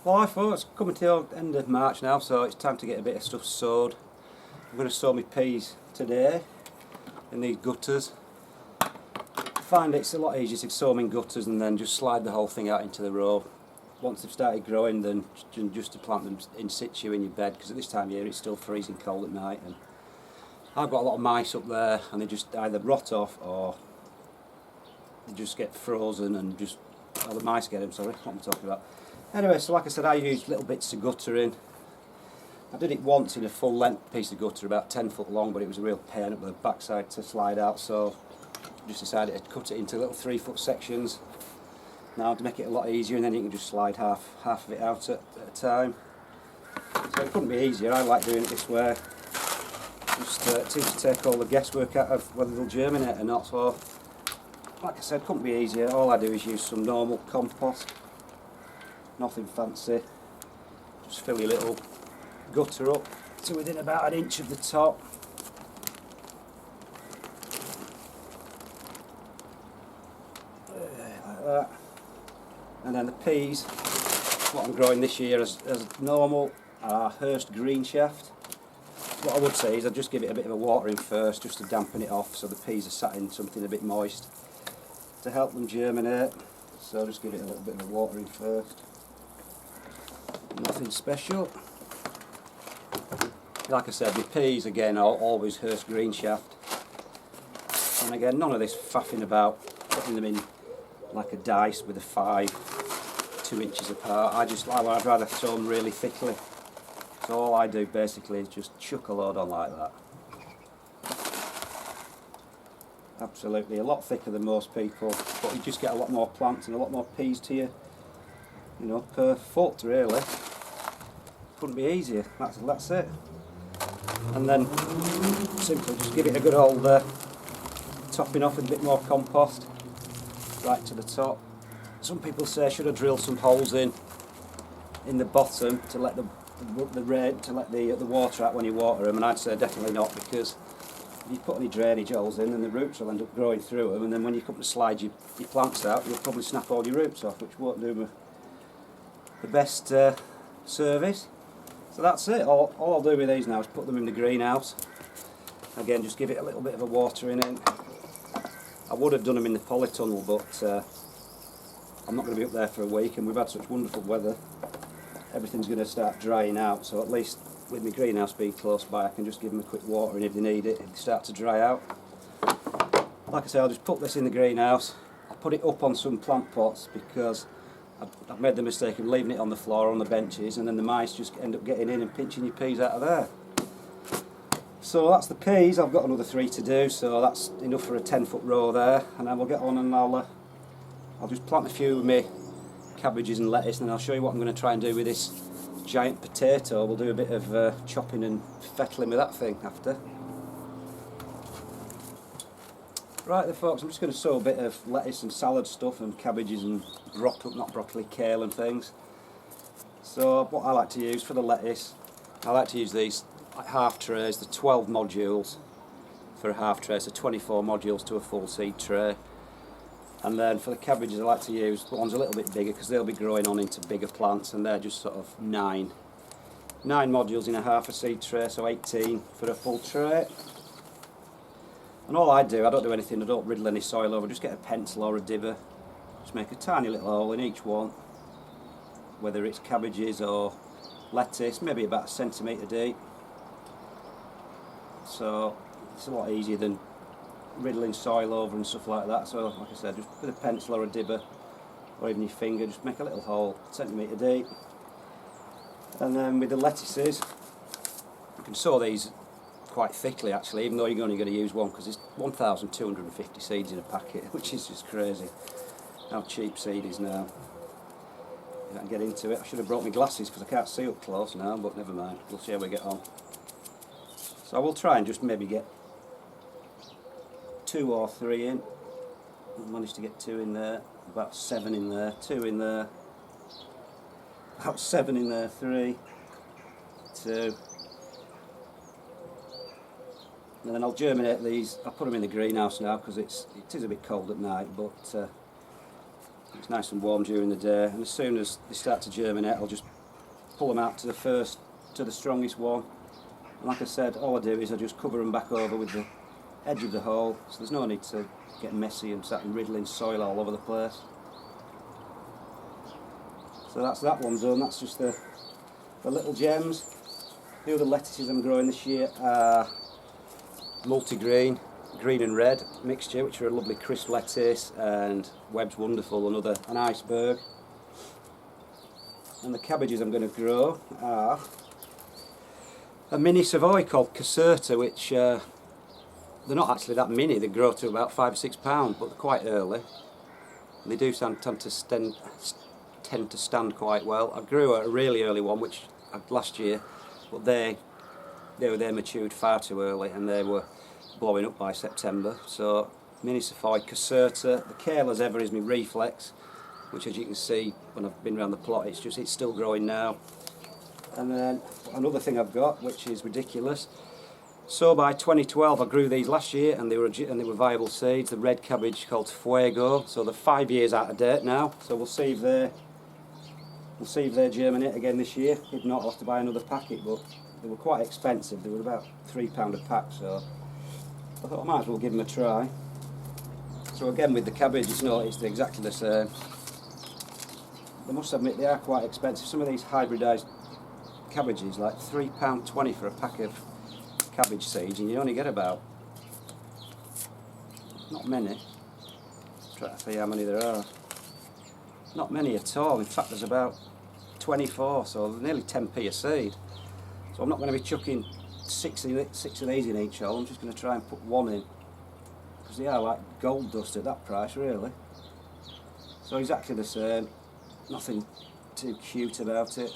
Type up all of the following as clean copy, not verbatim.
Well, I thought it's coming to the end of March now, so it's time to get a bit of stuff sowed. I'm going to sow my peas today in these gutters. I find it's a lot easier to sow them in gutters and then just slide the whole thing out into the row. Once they've started growing, then just to plant them in situ in your bed, because at this time of year it's still freezing cold at night. And I've got a lot of mice up there, and they just either rot off or they just get frozen and just, oh, the mice get them, sorry, what am I talking about? Anyway, so like I said, I used little bits of guttering. I did it once in a full length piece of gutter, about 10 foot long, but it was a real pain up the backside to slide out, so I just decided to cut it into little 3 foot sections now to make it a lot easier, and then you can just slide half of it out at a time. So it couldn't be easier. I like doing it this way. Just it seems to take all the guesswork out of whether they'll germinate or not. So like I said, couldn't be easier. All I do is use some normal compost, nothing fancy. Just fill your little gutter up to within about 1 inch of the top. Like that. And then the peas, what I'm growing this year as normal, are Hurst green shaft. What I would say is I'd just give it a bit of a watering first, just to dampen it off, so the peas are sat in something a bit moist to help them germinate. So just give it a little bit of a watering first. Nothing special. Like I said, the peas again are always Hurst green shaft. And again, none of this faffing about putting them in like a dice with a 2 inches apart. I'd rather sow them really thickly. So all I do basically is just chuck a load on like that. Absolutely, a lot thicker than most people, but you just get a lot more plants and a lot more peas to you, per foot really. Couldn't be easier. That's it. And then simply just give it a good old topping off with a bit more compost right to the top. Some people say should have drilled some holes in the bottom to let the water out when you water them, and I'd say definitely not, because if you put any drainage holes in, then the roots will end up growing through them, and then when you come to slide your plants out, you'll probably snap all your roots off, which won't do the best service. So that's it. All I'll do with these now is put them in the greenhouse. Again, just give it a little bit of a watering in. I would have done them in the polytunnel, but I'm not going to be up there for a week, and we've had such wonderful weather. Everything's going to start drying out, so at least with my greenhouse being close by, I can just give them a quick watering if they need it, if they start to dry out. Like I say, I'll just put this in the greenhouse. I'll put it up on some plant pots, because I've made the mistake of leaving it on the floor on the benches, and then the mice just end up getting in and pinching your peas out of there. So that's the peas. I've got another 3 to do, so that's enough for a 10 foot row there, and then we'll get on and I'll just plant a few of my cabbages and lettuce, and I'll show you what I'm going to try and do with this giant potato. We'll do a bit of chopping and fettling with that thing after. Right then folks, I'm just going to sow a bit of lettuce and salad stuff and cabbages and broccoli, kale and things. So what I like to use for the lettuce, I like to use these half trays, the 12 modules for a half tray, so 24 modules to a full seed tray. And then for the cabbages, I like to use the ones a little bit bigger, because they'll be growing on into bigger plants, and they're just sort of 9 modules in a half a seed tray, so 18 for a full tray. And all I don't do anything, I don't riddle any soil over, just get a pencil or a dibber, just make a tiny little hole in each one, whether it's cabbages or lettuce, maybe about 1 centimetre deep. So it's a lot easier than riddling soil over and stuff like that. So like I said, just with a pencil or a dibber, or even your finger, just make a little hole 1 centimetre deep. And then with the lettuces, you can sow these quite thickly actually, even though you're only going to use one, because it's 1,250 seeds in a packet, which is just crazy how cheap seed is now. If I can get into it, I should have brought my glasses because I can't see up close now, but never mind, we'll see how we get on. So I will try and just maybe get 2 or 3 in. I managed to get 2 in there, about 7 in there, 2 in there, about 7 in there, 3, 2. And then I'll germinate these. I'll put them in the greenhouse now, because it is a bit cold at night, but It's nice and warm during the day, and as soon as they start to germinate, I'll just pull them out to the strongest one. And like I said, all I do is I just cover them back over with the edge of the hole, so there's no need to get messy and start riddling soil all over the place. So that's that one done. That's just the little gems. The other lettuces I'm growing this year are multi-green, green and red mixture, which are a lovely crisp lettuce, and Webb's Wonderful, an iceberg. And the cabbages I'm going to grow are a mini Savoy called Caserta, which they're not actually that mini. They grow to about 5 or 6 pounds, but they're quite early. And they do tend to stand quite well. I grew a really early one, which last year, but they matured far too early, and they were blowing up by September. So mini Savoy Caserta. The kale as ever is my reflex, which, as you can see when I've been around the plot, it's still growing now. And then another thing I've got, which is ridiculous. So by 2012, I grew these last year, and they were viable seeds. The red cabbage called Fuego. So they're 5 years out of date now. So we'll see if they germinate again this year. If not, I'll have to buy another packet. But they were quite expensive. They were about £3 a pack. So I thought I might as well give them a try. So again, with the cabbage, it's exactly the same. I must admit, they are quite expensive. Some of these hybridised cabbages, like £3.20 for a pack of cabbage seeds, and you only get about, not many. Try to see how many there are. Not many at all. In fact, there's about 24, so nearly 10p a seed. So I'm not going to be chucking six of these in each hole. I'm just going to try and put one in, because they are like gold dust at that price, really. So exactly the same. Nothing too cute about it.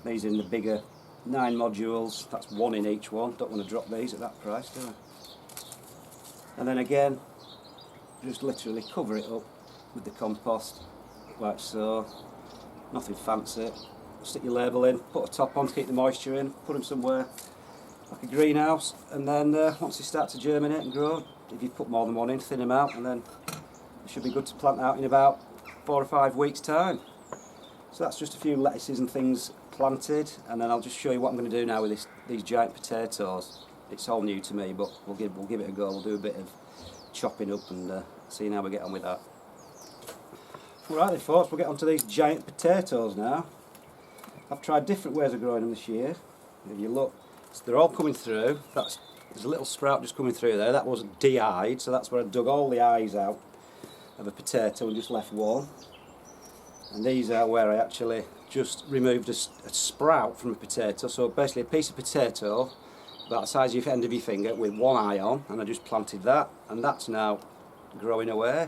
These in the bigger 9 modules, that's one in each one. Don't want to drop these at that price, do I? And then again, just literally cover it up with the compost, like so. Nothing fancy. Stick your label in, put a top on to keep the moisture in, put them somewhere like a greenhouse, and then once they start to germinate and grow, if you put more than one in, thin them out, and then they should be good to plant out in about 4 or 5 weeks' time. So that's just a few lettuces and things planted, and then I'll just show you what I'm going to do now with these giant potatoes. It's all new to me, but we'll give it a go. We'll do a bit of chopping up and seeing how we get on with that. Alright then folks, we'll get on to these giant potatoes now. I've tried different ways of growing them this year. If you look, they're all coming through. There's a little sprout just coming through there. That was de-eyed, so that's where I dug all the eyes out of a potato and just left one. And these are where I actually just removed a sprout from a potato. So basically a piece of potato about the size of the end of your finger with one eye on, and I just planted that, and that's now growing away.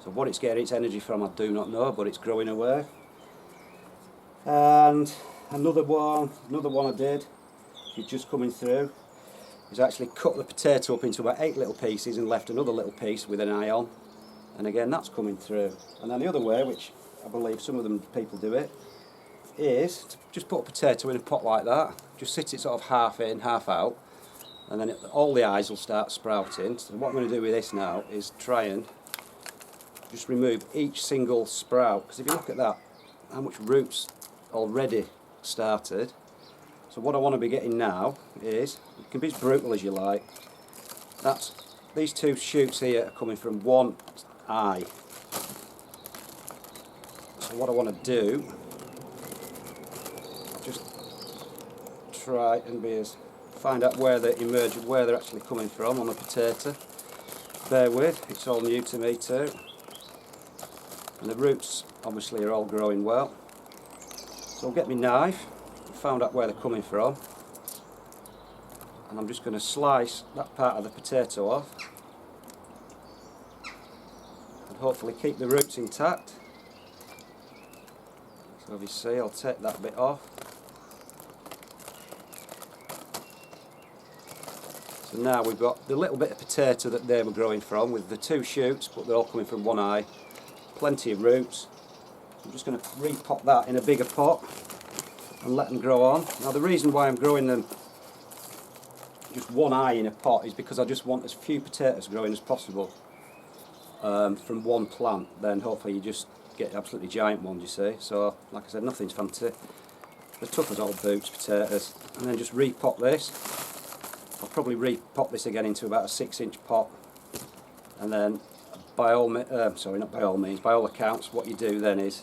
So what it's getting its energy from, I do not know, but it's growing away. And another one I did, it's just coming through, is actually cut the potato up into about 8 little pieces and left another little piece with an eye on. And again, that's coming through. And then the other way, which I believe some of them people do it, is to just put a potato in a pot like that, just sit it sort of half in, half out, and then all the eyes will start sprouting. So what I'm going to do with this now is try and just remove each single sprout, because if you look at that, how much roots already started. So what I want to be getting now is, you can be as brutal as you like, that's these 2 shoots here are coming from one eye. So what I want to do, just try and find out where they emerge, where they're actually coming from on the potato. Bear with, it's all new to me too. And the roots obviously are all growing well. So I'll get my knife, found out where they're coming from, and I'm just going to slice that part of the potato off and hopefully keep the roots intact. So as you see, I'll take that bit off. So now we've got the little bit of potato that they were growing from with the 2 shoots, but they're all coming from one eye. Plenty of roots. I'm just going to repot that in a bigger pot and let them grow on. Now the reason why I'm growing them just one eye in a pot is because I just want as few potatoes growing as possible. from one plant, then hopefully you just get absolutely giant ones, you see. So like I said, nothing's fancy. They're tough as old boots, potatoes. And then just repot this. I'll probably repot this again into about a 6-inch pot, and then by all accounts, what you do then is,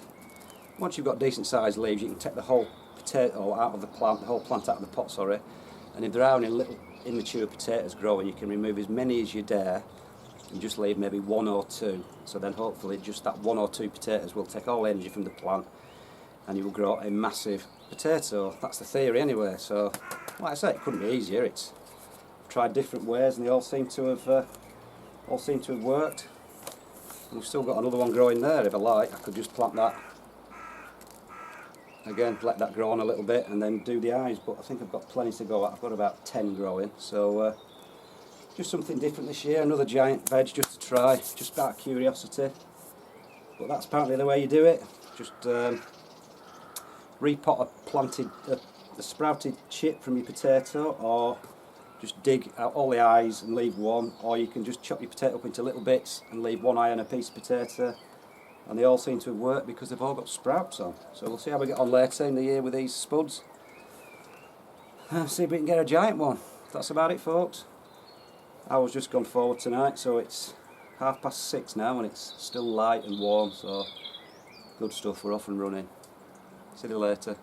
once you've got decent sized leaves, you can take the whole potato out of the plant, the whole plant out of the pot, sorry, and if there are any little immature potatoes growing, you can remove as many as you dare and just leave maybe 1 or 2. So then hopefully just that 1 or 2 potatoes will take all the energy from the plant and you will grow a massive potato. That's the theory anyway. So like I say, it couldn't be easier. I've tried different ways and they all seem to have worked. And we've still got another one growing there. If I like, I could just plant that again, let that grow on a little bit and then do the eyes, but I think I've got plenty to go at. I've got about 10 growing, so just something different this year, another giant veg just to try, just out of curiosity. But that's apparently the way you do it. Just repot a sprouted chip from your potato, or just dig out all the eyes and leave one, or you can just chop your potato up into little bits and leave 1 eye on a piece of potato. And they all seem to have worked because they've all got sprouts on. So we'll see how we get on later in the year with these spuds. See if we can get a giant one. That's about it, folks. Hour's just gone forward tonight, so it's 6:30 now and it's still light and warm, so good stuff, we're off and running. See you later.